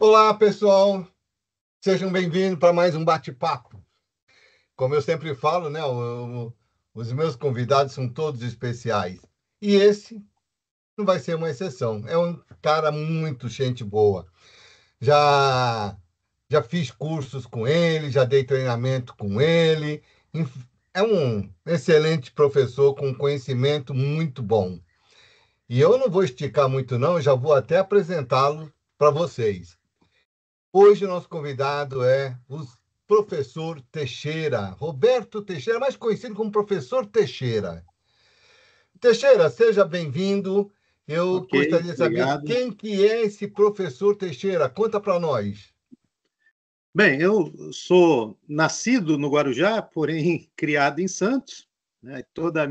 Olá, pessoal. Sejam bem-vindos para mais um bate-papo. Como eu sempre falo, né, os meus convidados são todos especiais. E esse não vai ser uma exceção. É um cara muito gente boa. Já já fiz cursos com ele, já dei treinamento com ele. É um excelente professor com conhecimento muito bom. E eu não vou esticar muito não, já vou até apresentá-lo para vocês. Hoje o nosso convidado é o professor Teixeira, Roberto Teixeira, mais conhecido como professor Teixeira. Teixeira, seja bem-vindo. Eu Ok, gostaria de saber obrigado. quem que é esse professor Teixeira. Conta para nós. Bem, eu sou nascido no Guarujá, porém criado em Santos, né? Toda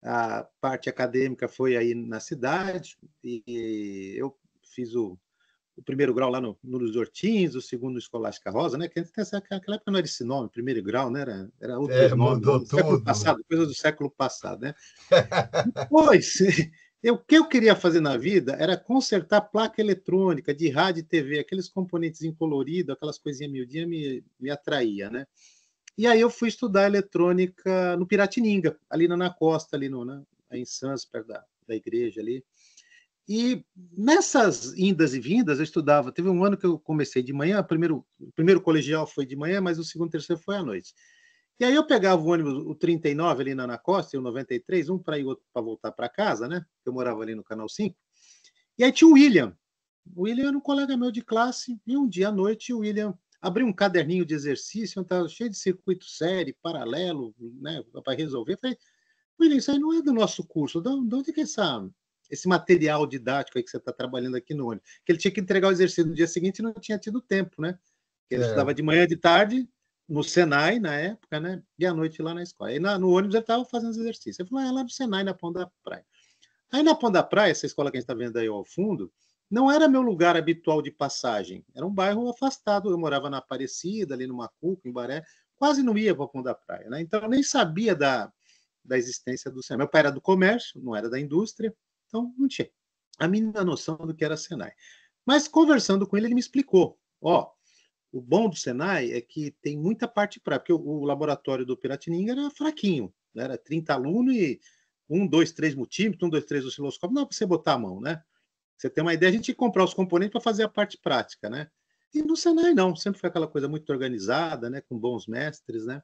a parte acadêmica foi aí na cidade, e eu fiz o primeiro grau lá no Luiz Ortins, o segundo no Escolástica Rosa, né? Que antes, naquela época não era esse nome, primeiro grau, né? Era outros nomes, Mudou no século tudo. passado, coisa do século passado, né? Pois, o que eu queria fazer na vida era consertar placa eletrônica de rádio e TV, aqueles componentes em colorido, aquelas coisinhas miudinhas me atraía, né? E aí eu fui estudar eletrônica no Piratininga, ali na Costa, ali no, né, em Santos, perto da igreja ali. E nessas indas e vindas eu estudava. Teve um ano que eu comecei de manhã, o primeiro colegial foi de manhã, mas o segundo e terceiro foi à noite. E aí eu pegava o ônibus, o 39 ali na Costa, e o 93, um para ir, outro para voltar para casa, né? Eu morava ali no Canal 5. E aí tinha o William. O William era um colega meu de classe, e um dia à noite o William abriu um caderninho de exercício, estava cheio de circuito série, paralelo, né, para resolver. Eu falei, William, isso aí não é do nosso curso. De onde que é esse material didático aí que você está trabalhando aqui no ônibus? Que ele tinha que entregar o exercício no dia seguinte e não tinha tido tempo, né? Ele estudava Certo. de manhã e de tarde, no Senai, na época, né? E à noite lá na escola. Aí no ônibus ele estava fazendo os exercícios. Ele falou, é lá no Senai, na Ponta da Praia. Aí na Ponta da Praia, essa escola que a gente está vendo aí ao fundo, não era meu lugar habitual de passagem. Era um bairro afastado. Eu morava na Aparecida, ali no Macuco, em Baré. Quase não ia para a Ponta da Praia, né? Então eu nem sabia da existência do Senai. Meu pai era do comércio, não era da indústria, então não tinha a mínima noção do que era Senai. Mas conversando com ele, ele me explicou: ó, o bom do Senai é que tem muita parte prática, porque o laboratório do Piratininga era fraquinho, né? Era 30 alunos e 2, 3 multímetros, 2, 3 osciloscópios, não dá para você botar a mão, né? Você tem uma ideia, a gente tinha que comprar os componentes para fazer a parte prática, né? E no Senai não, sempre foi aquela coisa muito organizada, né? Com bons mestres, né?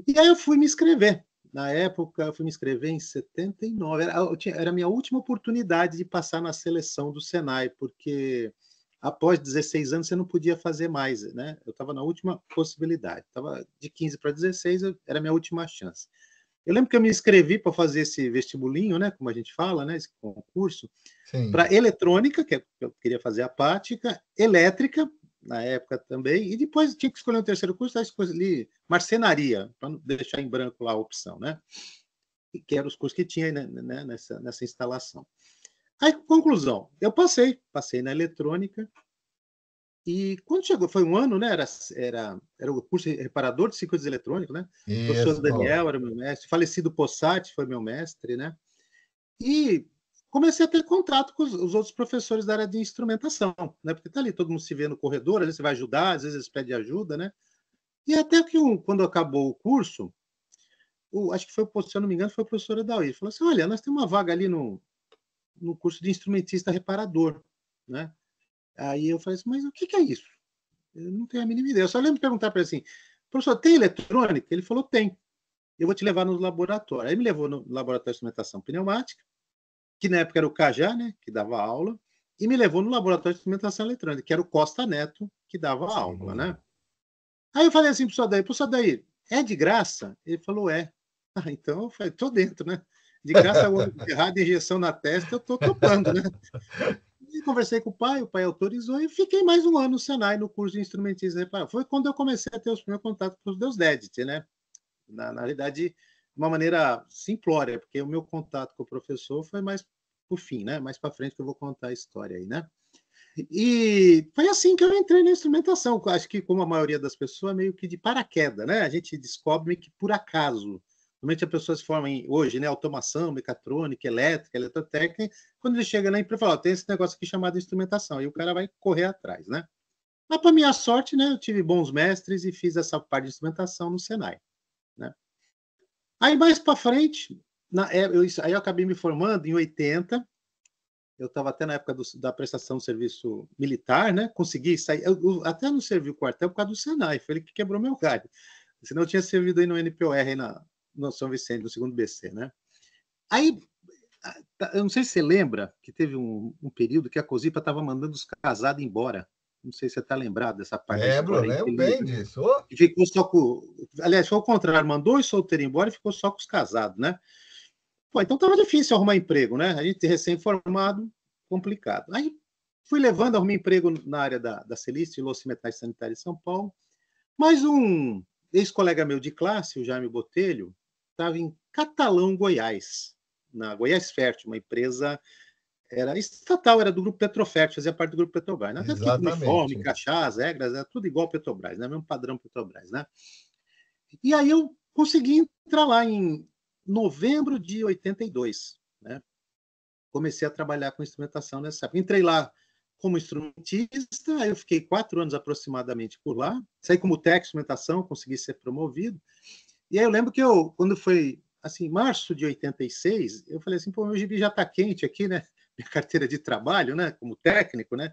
E aí eu fui me inscrever. Na época, eu fui me inscrever em 79. Era a minha última oportunidade de passar na seleção do Senai, porque após 16 anos você não podia fazer mais, né? Eu estava na última possibilidade. Estava de 15 para 16, era a minha última chance. Eu lembro que eu me inscrevi para fazer esse vestibulinho, né? Como a gente fala, né? Esse concurso Sim. para eletrônica, que eu queria fazer a prática, elétrica, na época também, e depois tinha que escolher um terceiro curso, aí escolhi marcenaria, para não deixar em branco lá a opção, né? Que eram os cursos que tinha né, nessa instalação. Aí, conclusão, eu passei na eletrônica, e quando chegou, foi um ano, né? Era o curso de reparador de circuitos eletrônicos, né? O professor Isso. Daniel era meu mestre, falecido Possati foi meu mestre, né? E comecei a ter contato com os outros professores da área de instrumentação, né? Porque tá ali, todo mundo se vê no corredor, às vezes você vai ajudar, às vezes eles pedem ajuda, né? E até que quando acabou o curso, acho que foi, se eu não me engano, foi o professor Adair, falou assim, olha, nós temos uma vaga ali no curso de instrumentista reparador, né? Aí eu falei assim, mas o que é isso? Eu não tenho a mínima ideia. Eu só lembro de perguntar para ele assim, professor, tem eletrônica? Ele falou, tem. Eu vou te levar no laboratório. Aí me levou no laboratório de instrumentação pneumática, que na época era o Cajá, né, que dava aula, e me levou no laboratório de instrumentação eletrônica, que era o Costa Neto, que dava aula, Sim. né? Aí eu falei assim pro Sadair, é de graça? Ele falou, é. Ah, então eu falei, tô dentro, né? De graça, o olho errado, injeção na testa, eu tô topando, né? E conversei com o pai autorizou e fiquei mais um ano no Senai, no curso de instrumentista reparador. Foi quando eu comecei a ter os primeiros contatos com os Deus Dedit, né? Na realidade, de uma maneira simplória, porque o meu contato com o professor foi mais por fim, né? Mais para frente que eu vou contar a história aí, né? E foi assim que eu entrei na instrumentação. Acho que, como a maioria das pessoas, meio que de paraquedas, né? A gente descobre meio que por acaso Normalmente a pessoa se forma hoje, né, automação, mecatrônica, elétrica, eletrotécnica, quando ele chega na empresa, fala, ó, tem esse negócio aqui chamado instrumentação, e o cara vai correr atrás, né? Mas, para minha sorte, né, eu tive bons mestres e fiz essa parte de instrumentação no Senai, né? Aí, mais para frente, aí eu acabei me formando em 80, eu estava até na época da prestação de serviço militar, né? Consegui sair, eu até não servi o quartel por causa do Senai, foi ele que quebrou meu galho. Senão eu tinha servido aí no NPOR, aí no São Vicente, no segundo BC, né? Aí, eu não sei se você lembra que teve um período que a COSIPA estava mandando os casados embora. Não sei se você está lembrado dessa parte da história Lembro infeliz, bem né? disso. Ô, E ficou só com. Aliás, foi o contrário, mandou os solteiros embora e ficou só com os casados, né? Pô, então estava difícil arrumar emprego, né? A gente recém-formado, complicado. Aí fui levando, arrumei emprego na área da Celiste, Louça e Metais Sanitários de São Paulo. Mas um ex-colega meu de classe, o Jaime Botelho, estava em Catalão, Goiás, na Goiás Fértil, uma empresa era estatal, era do Grupo Petrofert, fazia parte do Grupo Petrobras, né? Tanto que uniforme, exatamente. crachá, as regras, era tudo igual ao Petrobras, né? Mesmo padrão Petrobras, né? E aí eu consegui entrar lá em novembro de 82, né? Comecei a trabalhar com instrumentação nessa época. Entrei lá como instrumentista, aí eu fiquei 4 anos aproximadamente por lá, saí como técnico de instrumentação, consegui ser promovido. E aí eu lembro que quando foi assim, março de 86, eu falei assim, pô, meu gibi já está quente aqui, né? Minha carteira de trabalho, né? Como técnico, né?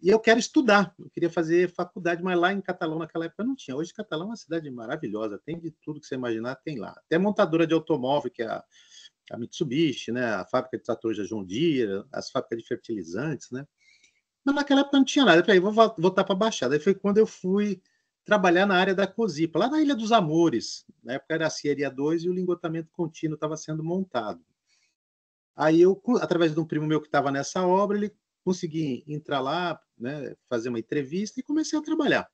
E eu quero estudar, eu queria fazer faculdade, mas lá em Catalão naquela época não tinha. Hoje Catalão é uma cidade maravilhosa, tem de tudo que você imaginar, tem lá. Até montadora de automóvel, que é a Mitsubishi, né? A fábrica de tratores da John Deere, as fábricas de fertilizantes, né? Mas naquela época não tinha nada. Eu falei, vou voltar para a Baixada. Aí foi quando eu fui trabalhar na área da COSIPA, lá na Ilha dos Amores. Na época era a Sieria 2 e o lingotamento contínuo estava sendo montado. Aí eu, através de um primo meu que estava nessa obra, ele consegui entrar lá, né, fazer uma entrevista e comecei a trabalhar.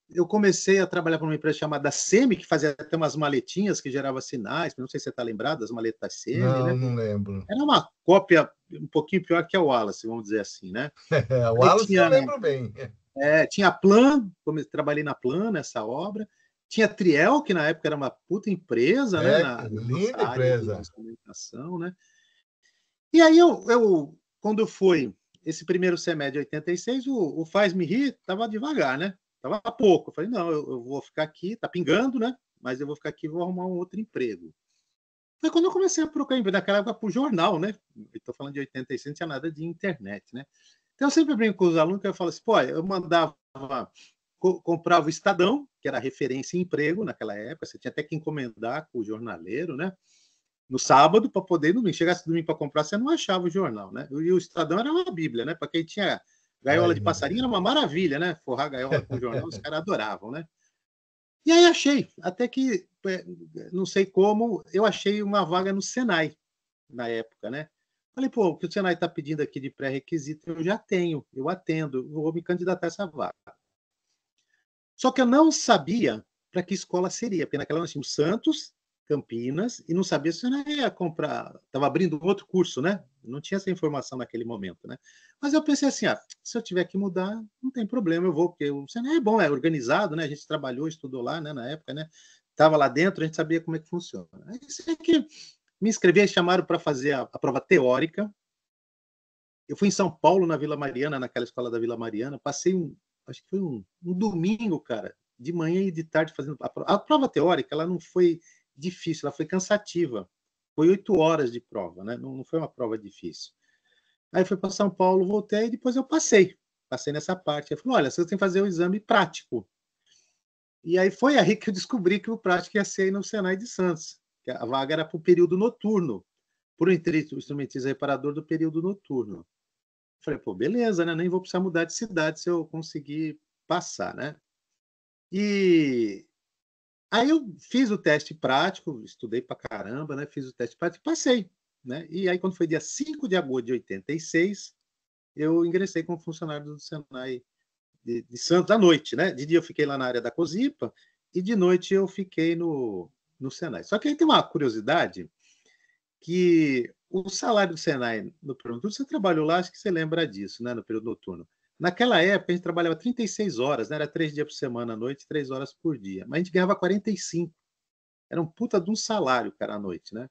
Eu comecei a trabalhar para uma empresa chamada SEMI, que fazia até umas maletinhas que gerava sinais, não sei se você está lembrado das maletas SEMI, Não, né? não lembro. Era uma cópia um pouquinho pior que a Wallace, vamos dizer assim, né? O Aí Wallace eu lembro bem. tinha a Plan, trabalhei na Plan nessa obra, tinha a Triel, que na época era uma puta empresa, né? Na nossa Linda área de empresa. instrumentação, né? E aí quando foi esse primeiro semestre de 86, o Faz-me Rir estava devagar, né? Estava pouco. Eu falei, não, eu vou ficar aqui, tá pingando, né? Mas eu vou ficar aqui e vou arrumar um outro emprego. Foi quando eu comecei a procurar emprego, naquela época, para o jornal, né? Estou falando de 86, não tinha nada de internet, né? Então, eu sempre brinco com os alunos que eu falo assim, pô, eu mandava, comprava o Estadão, que era referência em emprego naquela época, você tinha até que encomendar com o jornaleiro, né? No sábado, para poder ir domingo. Chegasse domingo para comprar, você não achava o jornal, né? E o Estadão era uma bíblia, né? Para quem tinha gaiola de passarinho, era uma maravilha, né? Forrar a gaiola com o jornal, os caras adoravam, né? E aí achei, até que, não sei como, eu achei uma vaga no Senai, na época, né? Falei, pô, o que o Senai está pedindo aqui de pré-requisito, eu já tenho, eu atendo, eu vou me candidatar a essa vaga. Só que eu não sabia para que escola seria, porque naquela nós tínhamos Santos, Campinas, e não sabia se eu ia comprar, estava abrindo outro curso, né? Não tinha essa informação naquele momento, né? Mas eu pensei assim, se eu tiver que mudar, não tem problema, eu vou, porque o Senai é bom, é organizado, né? A gente trabalhou, estudou lá, né? Na época, né? Estava lá dentro, a gente sabia como é que funciona. Aí sei que me inscrevi, chamaram para fazer a prova teórica. Eu fui em São Paulo, na Vila Mariana, naquela escola da Vila Mariana, passei acho que foi um domingo, cara, de manhã e de tarde fazendo a prova. A prova teórica, ela não foi difícil, ela foi cansativa. Foi 8 horas de prova, né? Não foi uma prova difícil. Aí fui para São Paulo, voltei e depois eu passei. Passei nessa parte. Aí falou, olha, você tem que fazer o exame prático. E aí foi aí que eu descobri que o prático ia ser aí no Senai de Santos. Que a vaga era para o período noturno, por instrumentista reparador do período noturno. Falei, pô, beleza, né? Nem vou precisar mudar de cidade se eu conseguir passar, né? E aí eu fiz o teste prático, estudei pra caramba, né? Fiz o teste prático e passei, né? E aí, quando foi dia 5 de agosto de 86, eu ingressei como funcionário do Senai de Santos à noite, né? De dia eu fiquei lá na área da COSIPA e de noite eu fiquei no Senai. Só que aí tem uma curiosidade que o salário do Senai no período noturno, você trabalhou lá, acho que você lembra disso, né, no período noturno. Naquela época, a gente trabalhava 36 horas, né, era 3 dias por semana à noite, 3 horas por dia, mas a gente ganhava 45. Era um puta de um salário, cara, à noite, né?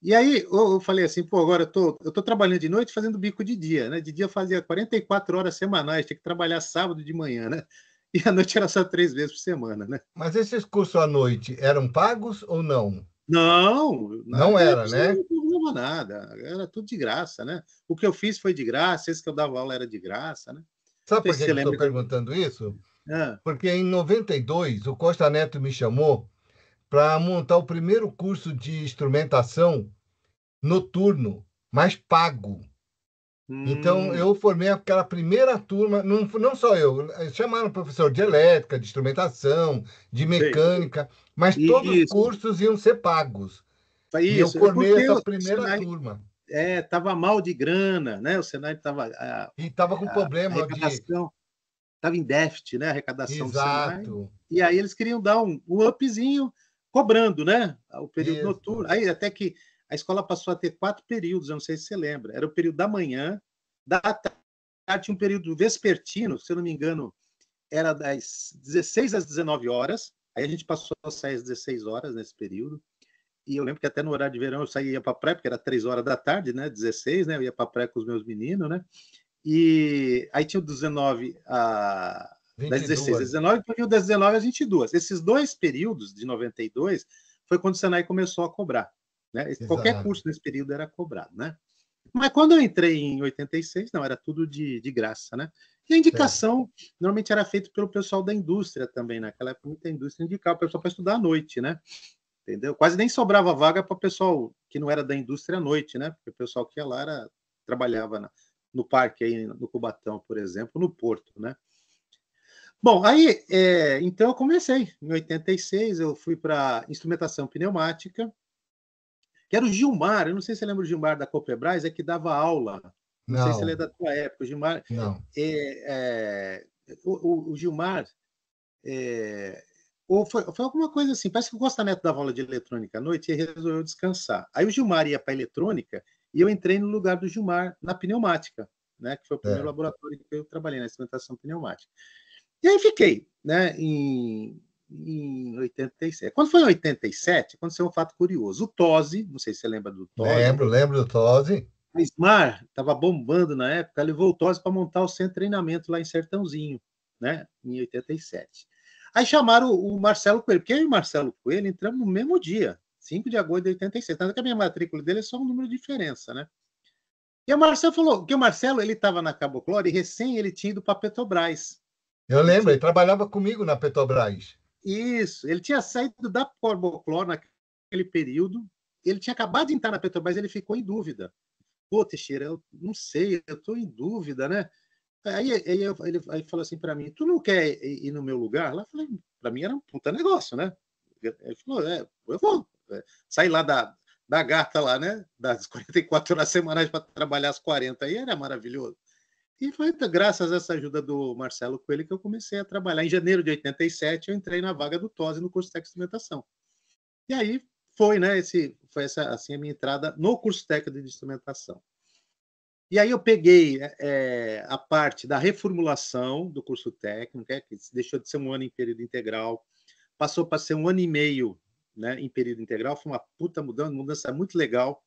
E aí eu falei assim, pô, agora eu tô trabalhando de noite fazendo bico de dia, né? De dia eu fazia 44 horas semanais, tinha que trabalhar sábado de manhã, né? E à noite era só 3 vezes por semana, né? Mas esses cursos à noite eram pagos ou não? Não, na Não era, época né? eu não ganhava nada, era tudo de graça, né? O que eu fiz foi de graça, esse que eu dava aula era de graça, né? Não Sabe sei por se que você eu estou lembra de. perguntando isso? Ah, Porque em 92 o Costa Neto me chamou para montar o primeiro curso de instrumentação noturno, mas pago. Então, hum, eu formei aquela primeira turma, não só eu, chamaram professor de elétrica, de instrumentação, de sei. mecânica, mas todos os Isso, cursos iam ser pagos. foi E eu isso. É formei porque essa o primeira Senai turma. estava mal de grana, né? O Senai estava E estava com a problema de. arrecadação estava em déficit, né? A arrecadação do Senai. Exato. E aí eles queriam dar um upzinho cobrando, né? O período Isso. noturno. Aí até que a escola passou a ter 4 períodos, eu não sei se você lembra. Era o período da manhã, da tarde tinha um período vespertino, se eu não me engano, era das 16 às 19 horas. Aí a gente passou a sair às 16 horas nesse período. E eu lembro que até no horário de verão eu saía para a praia, porque era 3 horas da tarde, né? 16, né? Eu ia para a praia com os meus meninos, né? E aí tinha o 19 das 16 às 22. 19, e o das 19 às 22. Esses 2 períodos de 92 foi quando o Senai começou a cobrar. Né? Qualquer Exato. curso nesse período era cobrado. Né? Mas quando eu entrei em 86, não, era tudo de graça. Né? E a Certo. indicação normalmente era feita pelo pessoal da indústria também. Naquela época, muita indústria indicava o pessoal para estudar à noite. Né? Entendeu? Quase nem sobrava vaga para o pessoal que não era da indústria à noite, né? Porque o pessoal que ia lá trabalhava no parque aí no Cubatão, por exemplo, no Porto, né? Bom, aí então eu comecei. Em 86 eu fui para instrumentação pneumática, que era o Gilmar, eu não sei se você lembra o Gilmar da Copebras, é que dava aula. Não sei se ele é Não, da tua época. O Gilmar, não. o Gilmar ou foi alguma coisa assim. Parece que o Costa Neto dava aula de eletrônica à noite e resolveu descansar. Aí o Gilmar ia para a eletrônica e eu entrei no lugar do Gilmar na pneumática, né? Que foi o primeiro Certo. laboratório que eu trabalhei na instrumentação pneumática. E aí fiquei, né? Em 87. Quando foi em 87, aconteceu um fato curioso. O Tosi, não sei se você lembra do Tosi, Lembro do Tosi. a Smar estava bombando na época, levou o Tosi para montar o centro de treinamento lá em Sertãozinho, né? Em 87. Aí chamaram o Marcelo Coelho, porque eu e o Marcelo Coelho entramos no mesmo dia, 5 de agosto de 86. Tanto que a minha matrícula dele é só um número de diferença, né? E o Marcelo falou que o Marcelo ele estava na Caboclora e recém ele tinha ido para Petrobras. Eu Ele lembro, tinha ele trabalhava comigo na Petrobras. isso, ele tinha saído da Caboclora naquele período. Ele tinha acabado de entrar na Petrobras, ele ficou em dúvida. Pô, Teixeira, eu não sei, eu estou em dúvida, né? Ele falou assim para mim: tu não quer ir no meu lugar? Lá eu falei: para mim era um puta negócio, né? Ele falou: eu vou. Sair lá da gata lá, né? Das 44 horas semanais para trabalhar as 40 aí era maravilhoso. E foi graças a essa ajuda do Marcelo Coelho que eu comecei a trabalhar. Em janeiro de 87, eu entrei na vaga do TOSE no curso técnico de instrumentação. E aí foi, né? Foi essa assim a minha entrada no curso técnico de instrumentação. E aí eu peguei a parte da reformulação do curso técnico, que deixou de ser um ano em período integral, passou para ser um ano e meio, né, em período integral. Foi uma puta mudança muito legal,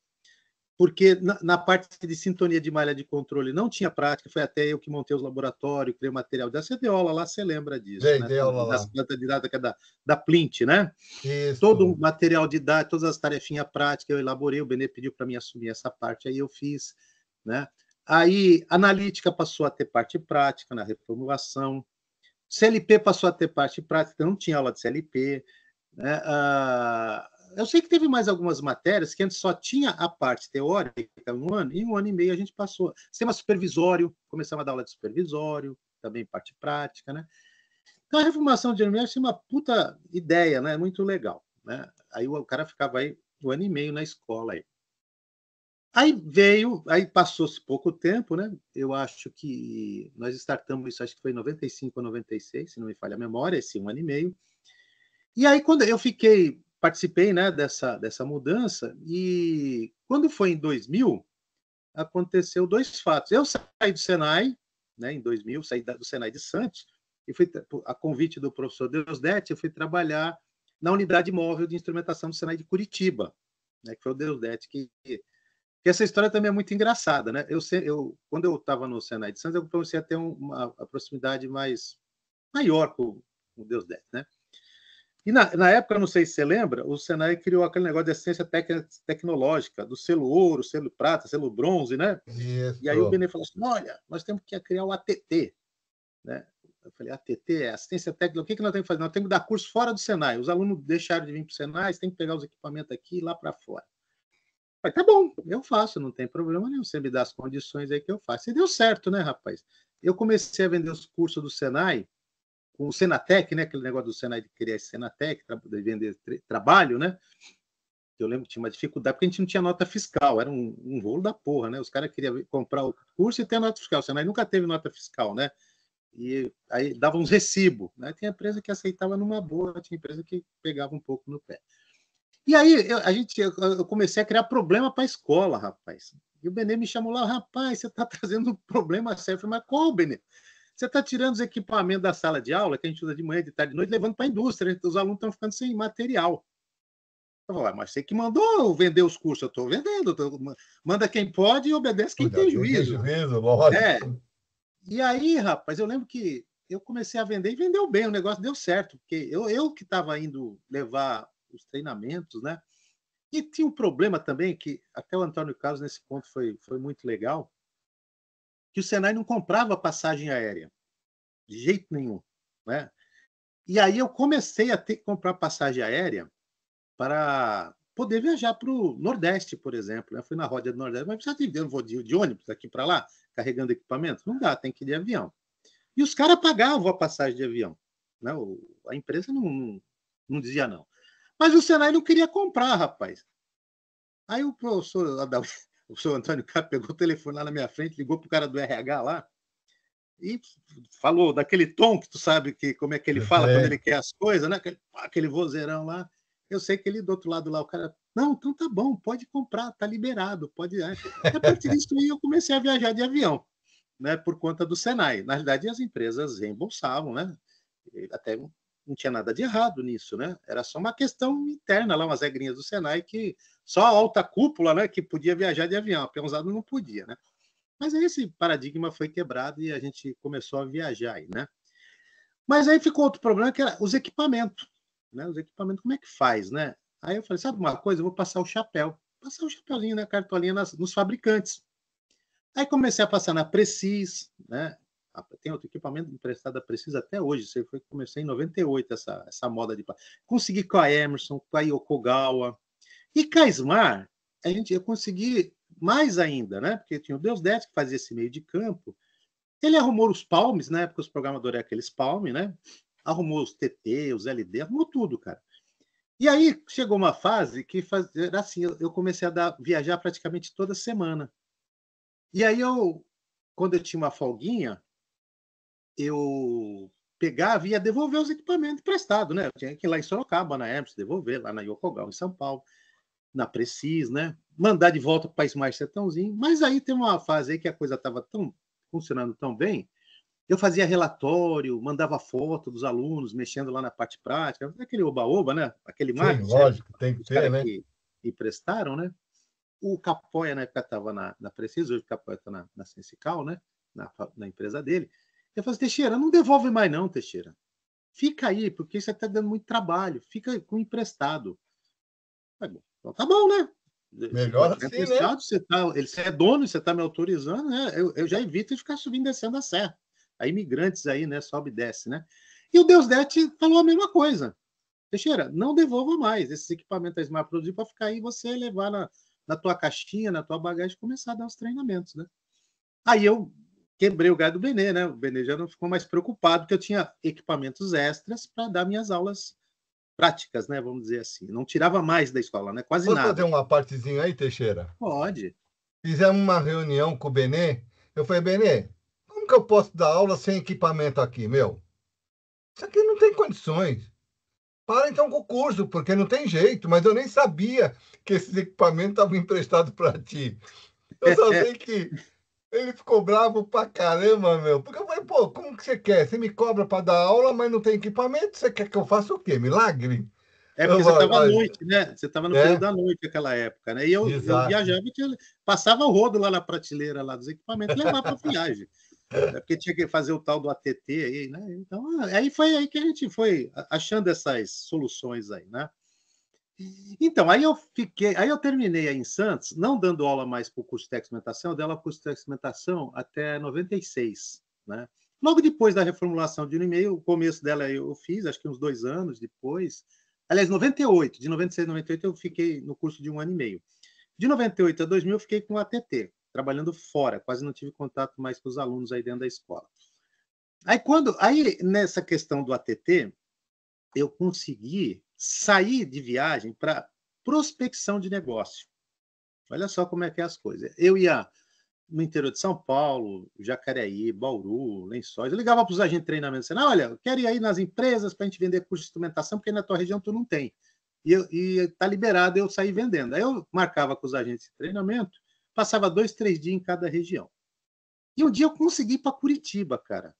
porque na parte de sintonia de malha de controle não tinha prática, foi até eu que montei os laboratórios, criei o material da CDOla lá, você lembra disso, né? Dei aula Também, das lá. plantas didáticas da Plint, né? Todo o Isso. material didático, todas as tarefinhas práticas eu elaborei, o Benê pediu para mim assumir essa parte, aí eu fiz, né? Aí, analítica passou a ter parte prática na reformulação, CLP passou a ter parte prática, não tinha aula de CLP, né? Eu sei que teve mais algumas matérias que antes só tinha a parte teórica, um ano, e um ano e meio a gente passou. Sistema supervisório, começamos a dar aula de supervisório, também parte prática, né? Então, a reformulação de engenharia é uma puta ideia, né? Muito legal, né? Aí o cara ficava aí um ano e meio na escola aí. Aí passou-se pouco tempo, né? Eu acho que nós startamos isso, acho que foi em 95 ou 96, se não me falha a memória, esse um ano e meio. E aí, quando eu participei, né, dessa mudança, e quando foi em 2000, aconteceu 2 fatos. Eu saí do Senai, né, em 2000, saí do Senai de Santos, e fui, a convite do professor Deusdete, eu fui trabalhar na unidade móvel de instrumentação do Senai de Curitiba, né, que foi o Deusdete, que essa história também é muito engraçada, né? Quando eu estava no Senai de Santos, eu comecei a ter uma proximidade maior com o Deusdete, né? E na época, não sei se você lembra, o Senai criou aquele negócio de assistência tecnológica, do selo ouro, selo prata, selo bronze, né? E aí o Isso. Benê falou assim, olha, nós temos que criar o ATT, né? Eu falei, ATT é assistência técnica, o que nós temos que fazer? Nós temos que dar curso fora do Senai. Os alunos deixaram de vir para o Senai, tem que pegar os equipamentos aqui e lá para fora. Falei, tá bom, eu faço, não tem problema nenhum. Você me dá as condições aí que eu faço. E deu certo, né, rapaz? Eu comecei a vender os cursos do Senai, com o Senatec, né? Aquele negócio do Senai de criar esse Senatec, de vender trabalho, né? Eu lembro que tinha uma dificuldade, porque a gente não tinha nota fiscal, era um rolo da porra, né? Os caras queriam comprar o curso e ter nota fiscal. O Senai nunca teve nota fiscal, né? E aí dava uns recibos, né? Tinha empresa que aceitava numa boa, tinha empresa que pegava um pouco no pé. E aí eu comecei a criar problema para a escola, rapaz. E o Benê me chamou lá, rapaz, você está trazendo um problema sério. Eu falei, mas qual, Benê? Você está tirando os equipamentos da sala de aula, que a gente usa de manhã, de tarde, de noite, levando para a indústria. Os alunos estão ficando sem material. Eu falei, mas você que mandou vender os cursos, eu estou vendendo. Manda quem pode e obedece quem tem juízo. Lógico. É. E aí, rapaz, eu lembro que eu comecei a vender e vendeu bem, o negócio deu certo, porque eu que estava indo levar os treinamentos, né? E tinha um problema também, que até o Antônio Carlos, nesse ponto, foi muito legal, que o Senai não comprava passagem aérea, de jeito nenhum, né? E aí eu comecei a ter que comprar passagem aérea para poder viajar para o Nordeste, por exemplo. Eu fui na Roda do Nordeste, mas precisa de eu vou de ônibus daqui para lá, carregando equipamento? Não dá, tem que ir de avião. E os caras pagavam a passagem de avião. Né? A empresa não dizia não. Mas o Senai não queria comprar, rapaz. Aí o professor Antônio Capo pegou o telefone lá na minha frente, ligou para o cara do RH lá e falou daquele tom que tu sabe como é que ele fala quando ele quer as coisas, né? Aquele vozeirão lá. Eu sei que ele do outro lado lá, o cara, não, então tá bom, pode comprar, tá liberado, pode. E a partir disso eu comecei a viajar de avião, né? Por conta do Senai. Na realidade, as empresas reembolsavam, né? Até não tinha nada de errado nisso, né? Era só uma questão interna lá, umas regrinhas do Senai que só a alta cúpula, né, que podia viajar de avião, a peãozada não podia, né? Mas aí esse paradigma foi quebrado e a gente começou a viajar aí, né? Mas aí ficou outro problema, que era os equipamentos, né? Os equipamentos, como é que faz, né? Aí eu falei, sabe uma coisa? Eu vou passar o chapéu. Passar o chapéuzinho, né, cartolinha nos fabricantes. Aí comecei a passar na Precis, né? Tem outro equipamento emprestado da Precis até hoje. Isso foi comecei em 98, essa moda de consegui com a Emerson, com a Yokogawa. E com a Smar, eu consegui mais ainda, né? Porque tinha o Deusdete que fazia esse meio de campo. Ele arrumou os palmes, né? Porque os programadores eram aqueles palmes, né? Arrumou os TT, os LD, arrumou tudo, cara. E aí chegou uma fase que era assim, eu comecei a viajar praticamente toda semana. E aí quando eu tinha uma folguinha, eu pegava e ia devolver os equipamentos emprestados, né? Eu tinha que ir lá em Sorocaba, na Hermes, devolver, lá na Yokogawa, em São Paulo, na Precis, né? Mandar de volta para o País Mais Sertãozinho. Mas aí tem uma fase aí que a coisa estava funcionando tão bem, eu fazia relatório, mandava foto dos alunos, mexendo lá na parte prática, aquele oba-oba, né? Aquele Sim, marketing, né? lógico, tem que Os ter, caras né? que emprestaram, né? O Capoia, na época, estava na Precis, hoje o Capoia está na Sensical, né? Na empresa dele. Eu falei, Teixeira, não devolve mais não, Teixeira. Fica aí, porque você está dando muito trabalho. Fica com emprestado. Então tá bom, né? Você Melhor pode ficar assim, né? emprestado, você é dono, você está me autorizando, né? Eu já evito de ficar subindo e descendo a serra. A imigrantes aí, né? Sobe e desce, né? E o Deusdete falou a mesma coisa. Teixeira, não devolva mais esses equipamentos Smart produzir para ficar aí você levar na tua caixinha, na tua bagagem e começar a dar os treinamentos, né? Aí eu quebrei o galho do Benê, né? O Benê já não ficou mais preocupado, porque eu tinha equipamentos extras para dar minhas aulas práticas, né? Vamos dizer assim. Não tirava mais da escola, né? Quase Posso fazer nada. uma partezinha aí, Teixeira? Pode. Fizemos uma reunião com o Benê. Eu falei, Benê, como que eu posso dar aula sem equipamento aqui, meu? Isso aqui não tem condições. Para então com o curso, porque não tem jeito. Mas eu nem sabia que esses equipamentos estavam emprestados para ti. Eu só sei que ele ficou bravo pra caramba, meu. Porque eu falei, pô, como que você quer? Você me cobra para dar aula, mas não tem equipamento? Você quer que eu faça o quê? Milagre? É porque você estava à Lógico. noite, né? Você estava no período É, da noite naquela época, né? E eu exato. viajava e passava o rodo lá na prateleira lá dos equipamentos e levava para viagem. Né? Porque tinha que fazer o tal do ATT aí, né? Então, aí foi aí que a gente foi achando essas soluções aí, né? Então, aí eu terminei aí em Santos, não dando aula mais para o curso de experimentação, eu dei aula para o curso de experimentação até 96, né? Logo depois da reformulação de 1,5, o começo dela eu fiz, acho que uns 2 anos depois. Aliás, 98, de 96 a 98 eu fiquei no curso de 1 ano e meio. De 98 a 2000 eu fiquei com o ATT, trabalhando fora, quase não tive contato mais com os alunos aí dentro da escola. Aí nessa questão do ATT, eu consegui sair de viagem para prospecção de negócio. Olha só como é que é as coisas. Eu ia no interior de São Paulo, Jacareí, Bauru, Lençóis. Eu ligava para os agentes de treinamento dizendo: olha, eu quero ir aí nas empresas para a gente vender curso de instrumentação, porque na tua região tu não tem. E está liberado eu sair vendendo. Aí eu marcava com os agentes de treinamento, passava 2, 3 dias em cada região. E um dia eu consegui ir para Curitiba, cara.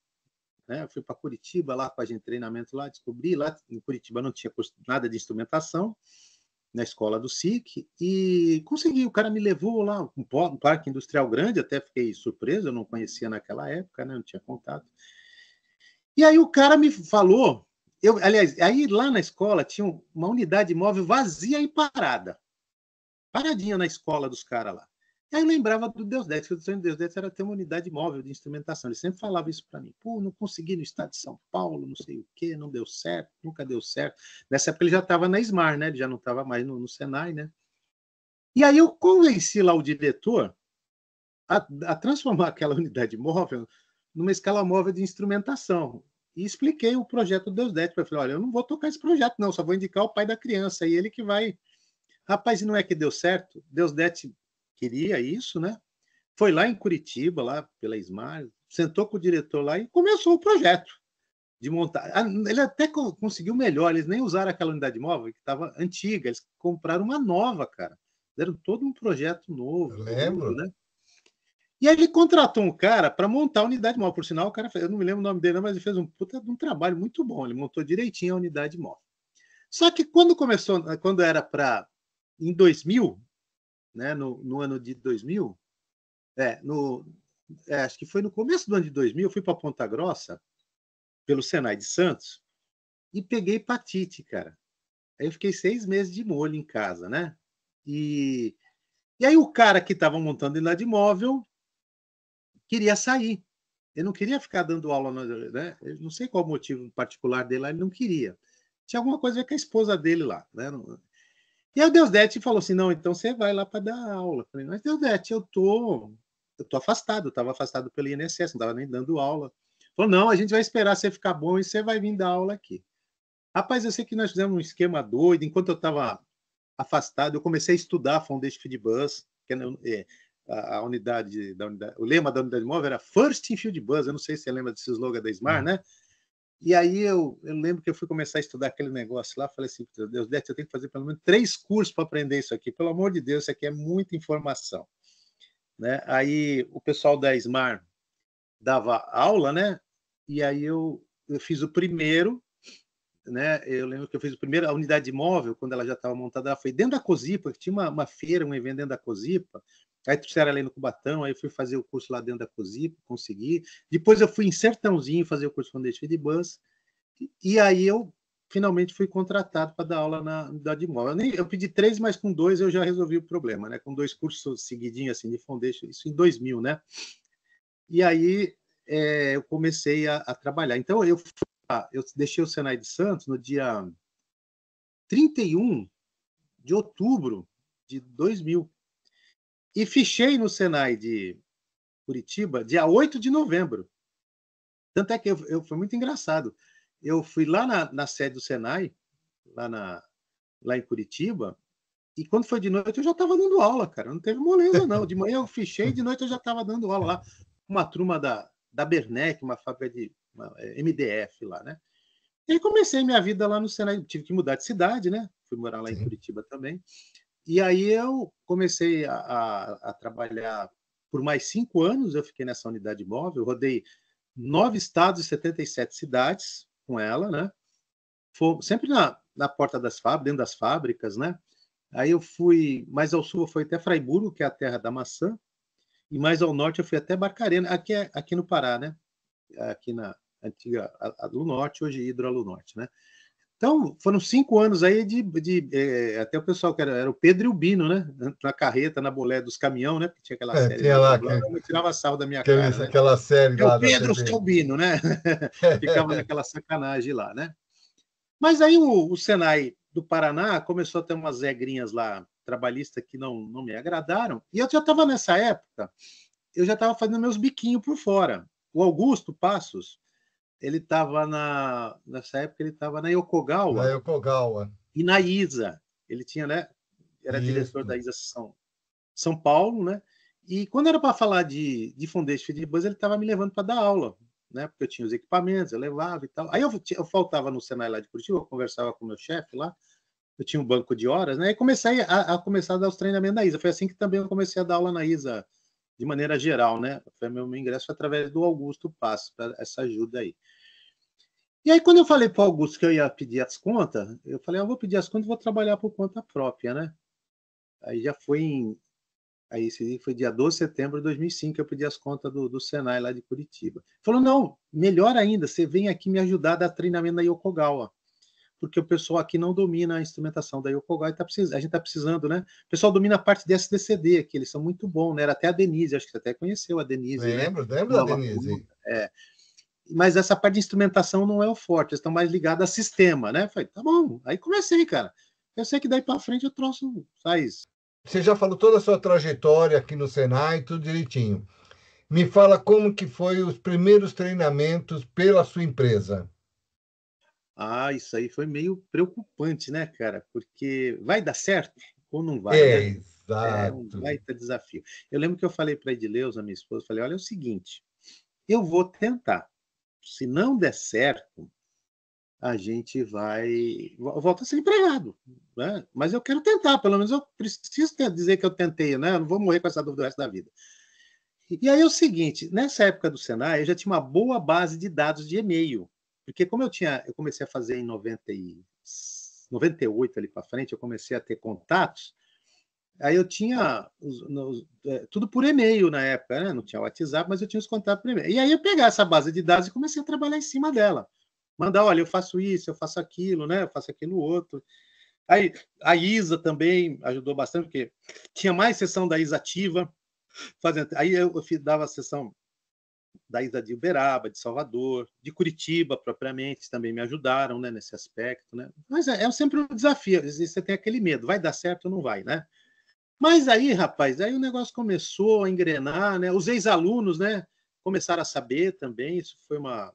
Né? Eu fui para Curitiba lá com a gente treinamento lá, descobri lá em Curitiba não tinha nada de instrumentação na escola do SIC e consegui. O cara me levou lá um parque industrial grande, até fiquei surpreso, eu não conhecia naquela época, né? Não tinha contato. E aí o cara me falou, aliás, aí lá na escola tinha uma unidade móvel vazia e parada, paradinha na escola dos caras lá. Aí eu lembrava do Deusdete, que o sonho do Deusdete era ter uma unidade móvel de instrumentação. Ele sempre falava isso para mim. Pô, não consegui no estado de São Paulo, não sei o quê, não deu certo, nunca deu certo. Nessa época ele já estava na SMAR, né? Ele já não estava mais no Senai, né? E aí eu convenci lá o diretor a transformar aquela unidade móvel numa escala móvel de instrumentação. E expliquei o projeto do Deusdete para ele. Falei, olha, eu não vou tocar esse projeto, não, só vou indicar o pai da criança, e ele que vai. Rapaz, e não é que deu certo? Deusdete queria isso, né? Foi lá em Curitiba, lá pela SMAR, sentou com o diretor lá e começou o projeto de montar. Ele até conseguiu melhor, eles nem usaram aquela unidade móvel que estava antiga, eles compraram uma nova, cara. Deram todo um projeto Eu novo, tudo, lembro. né? E aí ele contratou um cara para montar a unidade móvel. Por sinal, o cara, eu não me lembro o nome dele, não, mas ele fez um puta de um trabalho muito bom. Ele montou direitinho a unidade móvel. Só que quando era para em 2000, né, no ano de 2000, acho que foi no começo do ano de 2000, eu fui para Ponta Grossa, pelo Senai de Santos, e peguei hepatite, cara. Aí eu fiquei 6 meses de molho em casa, né? E, e aí o cara que estava montando a unidade móvel queria sair. Ele não queria ficar dando aula, né? Eu não sei qual o motivo particular dele lá, ele não queria. Tinha alguma coisa a ver com a esposa dele lá, né? E aí o Deusdete falou assim, não, então você vai lá para dar aula. Eu falei, mas Deusdete, eu tô afastado, eu estava afastado pelo INSS, não estava nem dando aula. Falou, não, a gente vai esperar você ficar bom e você vai vir dar aula aqui. Rapaz, eu sei que nós fizemos um esquema doido, enquanto eu estava afastado, eu comecei a estudar Foundation Field Bus, que é a unidade da unidade, o lema da unidade móvel era First in Field Bus, eu não sei se você lembra desse slogan da SMAR, né? E aí eu lembro que eu fui começar a estudar aquele negócio lá, falei assim, Deus, eu tenho que fazer pelo menos 3 cursos para aprender isso aqui, pelo amor de Deus, isso aqui é muita informação. Né? Aí o pessoal da SMAR dava aula, né? E aí eu fiz o primeiro, né? Eu lembro que eu fiz o primeiro, a unidade móvel, quando ela já estava montada, ela foi dentro da COSIPA, que tinha uma feira, um evento dentro da COSIPA. Aí trouxeram ela aí no Cubatão, aí fui fazer o curso lá dentro da COSIPA, consegui. Depois eu fui em Sertãozinho fazer o curso Foundation de Bus. E aí eu finalmente fui contratado para dar aula na unidade móvel. Eu pedi 3, mas com 2 eu já resolvi o problema, né? Com 2 cursos seguidinhos assim de Foundation, isso em 2000, né? E aí eu comecei a trabalhar. Então eu deixei o Senai de Santos no dia 31 de outubro de 2000 e fichei no Senai de Curitiba dia 8 de novembro. Tanto é que foi muito engraçado. Eu fui lá na sede do Senai, lá em Curitiba, e quando foi de noite eu já estava dando aula, cara. Não teve moleza, não. De manhã eu fichei, de noite eu já estava dando aula lá. Uma turma da Bernec, uma fábrica de MDF lá, né? E aí comecei minha vida lá no Senai. Tive que mudar de cidade, né? Fui morar lá em Curitiba também. E aí eu comecei a trabalhar por mais 5 anos. Eu fiquei nessa unidade móvel, rodei 9 estados e 77 cidades com ela, né? Sempre na porta das fábricas, dentro das fábricas, né? Aí eu fui mais ao sul, eu fui até Fraiburgo, que é a terra da maçã, e mais ao norte eu fui até Barcarena, aqui no Pará, né? Aqui na antiga Alu Norte, hoje Hidroalu Norte, né? Então, foram 5 anos aí até o pessoal que era o Pedro e o Bino, né? Na carreta, na bolé dos caminhão, né? Porque tinha aquela série Tinha lá, lá eu tirava sarro da minha cara, né? aquela série É o lá da Pedro, TV. é o Bino, né? Ficava naquela sacanagem lá, né? Mas aí o Senai do Paraná começou a ter umas regrinhas lá trabalhistas que não me agradaram, e eu já estava nessa época, eu já estava fazendo meus biquinhos por fora. O Augusto Passos, ele estava nessa época ele estava na Na Yokogawa Yokogawa. e na ISA. Ele tinha, né? Era diretor da Isso. ISA São Paulo, né? E quando era para falar de Foundation Feed Bus, ele estava me levando para dar aula, né? Porque eu tinha os equipamentos, eu levava e tal. Aí eu faltava no Senai lá de Curitiba, eu conversava com o meu chefe lá, eu tinha um banco de horas, né? E comecei a dar os treinamentos na ISA. Foi assim que também eu comecei a dar aula na ISA de maneira geral, né? Foi meu ingresso através do Augusto Passo, para essa ajuda aí. E aí, quando eu falei para o Augusto que eu ia pedir as contas, eu falei, eu vou pedir as contas e vou trabalhar por conta própria, né? Aí já foi Aí esse foi dia 12 de setembro de 2005 que eu pedi as contas do Senai lá de Curitiba. Falou, não, melhor ainda, você vem aqui me ajudar a dar treinamento na Yokogawa, porque o pessoal aqui não domina a instrumentação da Yokogawa, a gente está precisando, né? O pessoal domina a parte de SDCD aqui, eles são muito bons, né? Era até a Denise, acho que você até conheceu a Denise, né? Lembro da Nova Denise. Mas essa parte de instrumentação não é o forte, eles estão mais ligados a sistema, né? Falei, tá bom. Aí comecei, cara. Eu sei que daí para frente eu trouxe, faz. Você já falou toda a sua trajetória aqui no Senai, tudo direitinho. Me fala como que foi os primeiros treinamentos pela sua empresa. Ah, isso aí foi meio preocupante, né, cara? Porque vai dar certo ou não vai, É, né? É um exato. baita desafio. Eu lembro que eu falei para a Edileuza, minha esposa, falei, olha, é o seguinte, eu vou tentar. Se não der certo, a gente volta a ser empregado, né? Mas eu quero tentar, pelo menos eu preciso dizer que eu tentei, né? Eu não vou morrer com essa dúvida o resto da vida. E aí é o seguinte, nessa época do Senai, eu já tinha uma boa base de dados de e-mail, porque como eu comecei a fazer em 98 ali para frente, eu comecei a ter contatos, aí eu tinha tudo por e-mail na época, né? Não tinha WhatsApp, mas eu tinha os contatos por e-mail. E aí eu pegar essa base de dados e comecei a trabalhar em cima dela. Mandar, olha, eu faço isso, eu faço aquilo, né? Eu faço aquilo outro. Aí a ISA também ajudou bastante, porque tinha mais sessão da ISA ativa. Aí eu dava a sessão da Isa de Uberaba, de Salvador, de Curitiba propriamente, também me ajudaram, né, nesse aspecto, né? Mas é sempre um desafio, às vezes você tem aquele medo, vai dar certo ou não vai, né? Mas aí, rapaz, aí o negócio começou a engrenar, né? Os ex-alunos, né, começaram a saber também, isso foi uma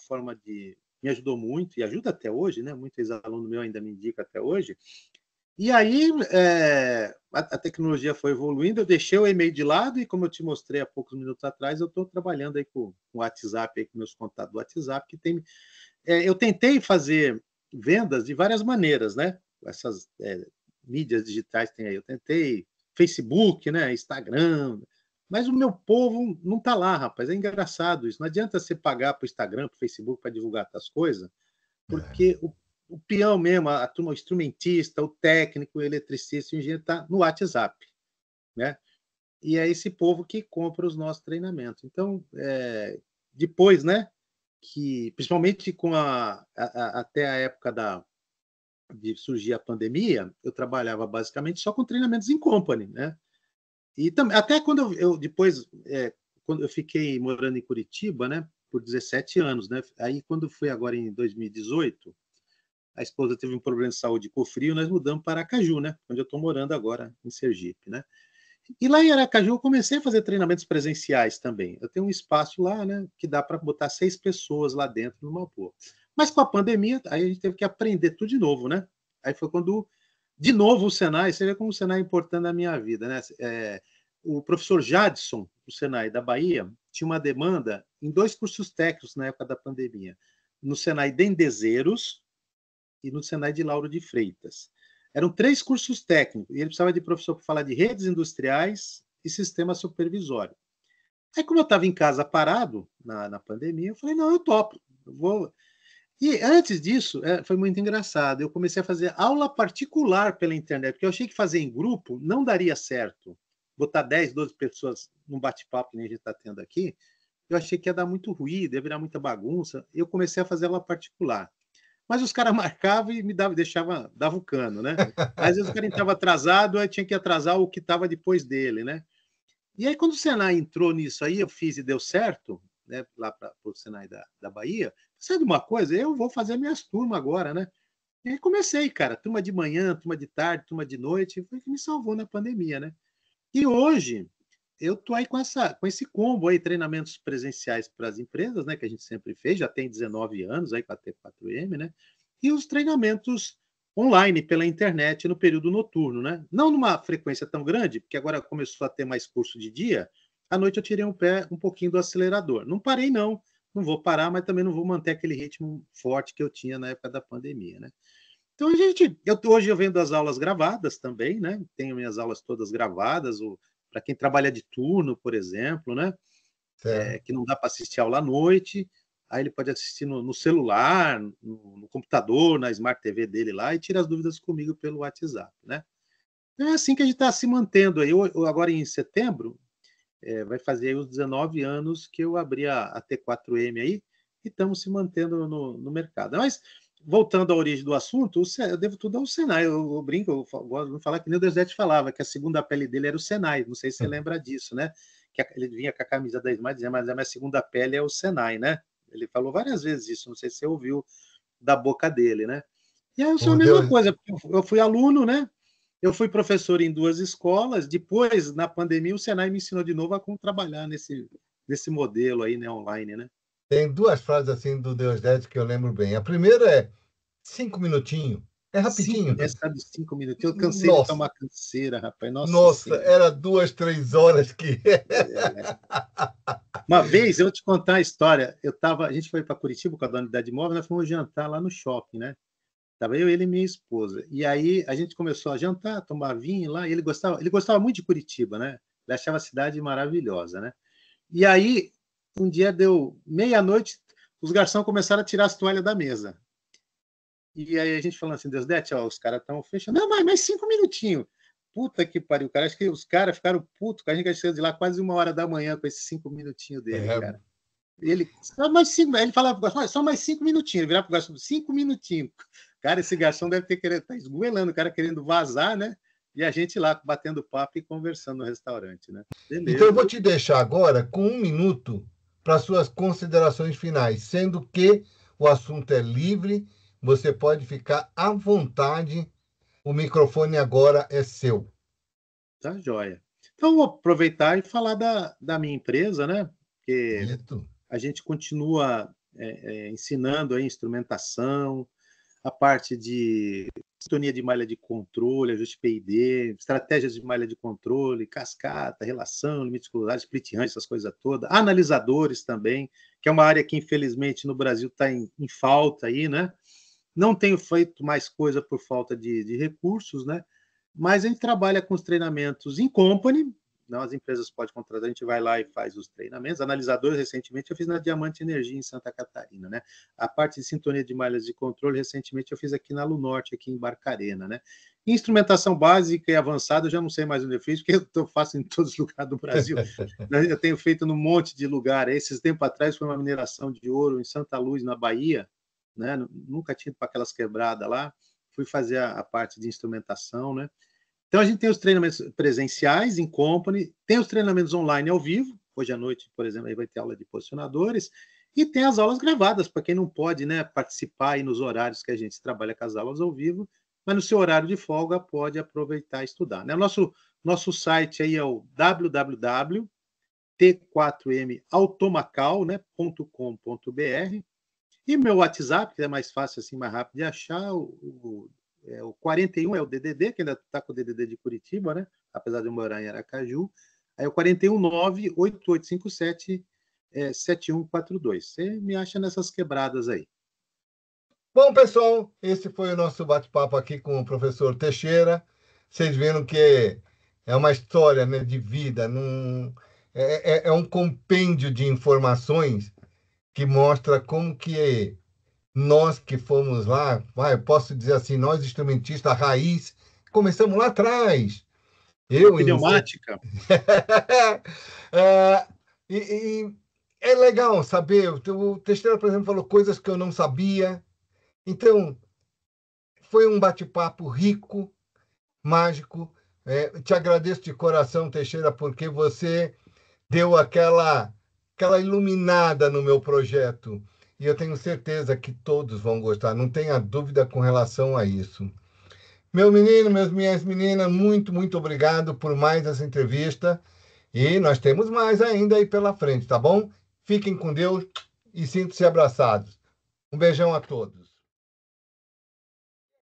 forma de me ajudou muito e ajuda até hoje, né? Muito ex-aluno meu ainda me indica até hoje. E aí a tecnologia foi evoluindo, eu deixei o e-mail de lado e, como eu te mostrei há poucos minutos atrás, eu estou trabalhando aí com o WhatsApp, aí, com meus contatos do WhatsApp, que tem. Eu tentei fazer vendas de várias maneiras, né? Essas mídias digitais tem aí. Eu tentei Facebook, né? Instagram, mas o meu povo não está lá, rapaz. É engraçado isso. Não adianta você pagar para o Instagram, para o Facebook para divulgar as coisas, É, porque o peão mesmo, a turma, o instrumentista, o técnico, o eletricista, o engenheiro está no WhatsApp, né? E é esse povo que compra os nossos treinamentos. Então, depois, né, que principalmente até a época de surgir a pandemia, eu trabalhava basicamente só com treinamentos em company, né? E até quando depois, quando eu fiquei morando em Curitiba, né, por 17 anos, né? Aí quando foi agora em 2018, a esposa teve um problema de saúde com o frio, nós mudamos para Aracaju, né? Onde eu estou morando agora, em Sergipe, né? E lá em Aracaju eu comecei a fazer treinamentos presenciais também. Eu tenho um espaço lá, né, que dá para botar 6 pessoas lá dentro numa boa. Mas com a pandemia, aí a gente teve que aprender tudo de novo, né? Aí foi quando, de novo, o Senai, você vê como o Senai é importante na minha vida, né? O professor Jadson, do Senai da Bahia, tinha uma demanda em 2 cursos técnicos na época da pandemia. No Senai Dendezeiros, e no Senai de Lauro de Freitas. Eram 3 cursos técnicos, e ele precisava de professor para falar de redes industriais e sistema supervisório. Aí, como eu estava em casa parado, na pandemia, eu falei, não, eu topo. Eu vou. E antes disso, foi muito engraçado. Eu comecei a fazer aula particular pela internet, porque eu achei que fazer em grupo não daria certo. Botar 10, 12 pessoas num bate-papo que nem a gente está tendo aqui, eu achei que ia dar muito ruído, ia virar muita bagunça. Eu comecei a fazer aula particular. Mas os caras marcavam e me dava o cano, né? Às vezes o cara entrava atrasado, aí tinha que atrasar o que estava depois dele, né? E aí, quando o Senai entrou nisso aí, eu fiz e deu certo, né? Lá para o Senai da Bahia. Sabe uma coisa? Eu vou fazer minhas turmas agora, né? E aí comecei, cara, turma de manhã, turma de tarde, turma de noite, foi o que me salvou na pandemia, né? E hoje eu tô aí com esse combo aí, treinamentos presenciais para as empresas, né, que a gente sempre fez, já tem 19 anos aí com a T4M, né? E os treinamentos online pela internet no período noturno, né? Não numa frequência tão grande, porque agora começou a ter mais curso de dia. À noite eu tirei um pé um pouquinho do acelerador. Não parei não, não vou parar, mas também não vou manter aquele ritmo forte que eu tinha na época da pandemia, né? Então, hoje eu vendo as aulas gravadas também, né? Tenho minhas aulas todas gravadas, para quem trabalha de turno, por exemplo, né? Certo. Que não dá para assistir aula à noite, aí ele pode assistir no celular, no computador, na Smart TV dele lá, e tira as dúvidas comigo pelo WhatsApp, né? Então, é assim que a gente está se mantendo aí. Agora em setembro, vai fazer aí os 19 anos que eu abri a T4M aí, e estamos se mantendo no mercado. Mas, voltando à origem do assunto, eu devo tudo ao Senai. Eu brinco, eu gosto de falar que nem o Deusdete falava, que a segunda pele dele era o Senai. Não sei se você lembra disso, né? Que ele vinha com a camisa da Smart, dizia, mas a minha segunda pele é o Senai, né? Ele falou várias vezes isso, não sei se você ouviu da boca dele, né? E aí eu sou a O mesma Deus, coisa, eu fui aluno, né? Eu fui professor em duas escolas. Depois, na pandemia, o Senai me ensinou de novo a como trabalhar nesse modelo aí, né, online, né? tem duas frases assim do Deus 10 que eu lembro bem. A primeira é 5 minutinhos. É rapidinho. Essa dos 5 minutos. Eu cansei de Nossa, tomar canseira, rapaz. Nossa nossa, Senhora. era 2, 3 horas que. Uma vez, eu vou te contar a história. A gente foi para Curitiba com a da unidade móvel, nós fomos jantar lá no shopping, né? Tava eu, ele e minha esposa. E aí a gente começou a jantar, tomar vinho lá, e ele gostava muito de Curitiba, né? Ele achava a cidade maravilhosa, né? E aí, um dia deu meia-noite, os garçons começaram a tirar as toalhas da mesa. E aí a gente falando assim, Deusdete, ó, os caras estão fechando. Não, mas mais 5 minutinhos. Puta que pariu, cara. Acho que os caras ficaram putos, a gente saiu de lá quase 1 hora da manhã com esses 5 minutinhos dele, É, cara. Ele, só mais 5, ele falava pro garçom, só mais 5 minutinhos. Ele virava pro garçom, 5 minutinhos. Cara, esse garçom deve ter querendo, tá esgoelando, o cara querendo vazar, né? E a gente lá batendo papo e conversando no restaurante, né? então, eu Beleza. vou te deixar agora com 1 minuto para suas considerações finais, sendo que o assunto é livre, você pode ficar à vontade, o microfone agora é seu. Tá joia. Então, vou aproveitar e falar da minha empresa, né? Porque Isso. a gente continua ensinando a instrumentação, a parte de sintonia de malha de controle, ajuste PID, estratégias de malha de controle, cascata, relação, limites cruzados, split range, essas coisas todas. Analisadores também, que é uma área que, infelizmente, no Brasil está em falta aí, né? Não tenho feito mais coisa por falta de recursos, né? Mas a gente trabalha com os treinamentos em company, não, as empresas podem contratar, a gente vai lá e faz os treinamentos. Analisadores, recentemente, eu fiz na Diamante Energia, em Santa Catarina, né? A parte de sintonia de malhas de controle, recentemente, eu fiz aqui na Lunorte, aqui em Barcarena, né? Instrumentação básica e avançada, eu já não sei mais onde eu fiz, porque eu faço em todos os lugares do Brasil. Eu tenho feito num monte de lugar. Esses tempos atrás foi uma mineração de ouro em Santa Luz, na Bahia, né? Nunca tinha ido para aquelas quebradas lá. Fui fazer a parte de instrumentação, né? Então, a gente tem os treinamentos presenciais em company, tem os treinamentos online ao vivo. Hoje à noite, por exemplo, aí vai ter aula de posicionadores. E tem as aulas gravadas, para quem não pode, né, participar aí nos horários que a gente trabalha com as aulas ao vivo, mas no seu horário de folga pode aproveitar e estudar, né? Nosso site aí é o www.t4mautomacal.com.br, e meu WhatsApp, que é mais fácil, assim, mais rápido de achar, o 41 é o DDD, que ainda está com o DDD de Curitiba, né? Apesar de eu morar em Aracaju. Aí é o 41 98857 7142. Você me acha nessas quebradas aí. Bom, pessoal, esse foi o nosso bate-papo aqui com o professor Teixeira. Vocês viram que é uma história, né, de vida, é um compêndio de informações que mostra como que nós que fomos lá, eu posso dizer assim, nós instrumentistas raiz, começamos lá atrás. Na Eu em pneumática. É, e é legal saber. O Teixeira, por exemplo, falou coisas que eu não sabia. Então, foi um bate-papo rico, mágico. Te agradeço de coração, Teixeira, porque você deu aquela iluminada no meu projeto. E eu tenho certeza que todos vão gostar, não tenha dúvida com relação a isso. Meu menino, minhas meninas, muito, muito obrigado por mais essa entrevista. E nós temos mais ainda aí pela frente, tá bom? Fiquem com Deus e sintam-se abraçados. Um beijão a todos.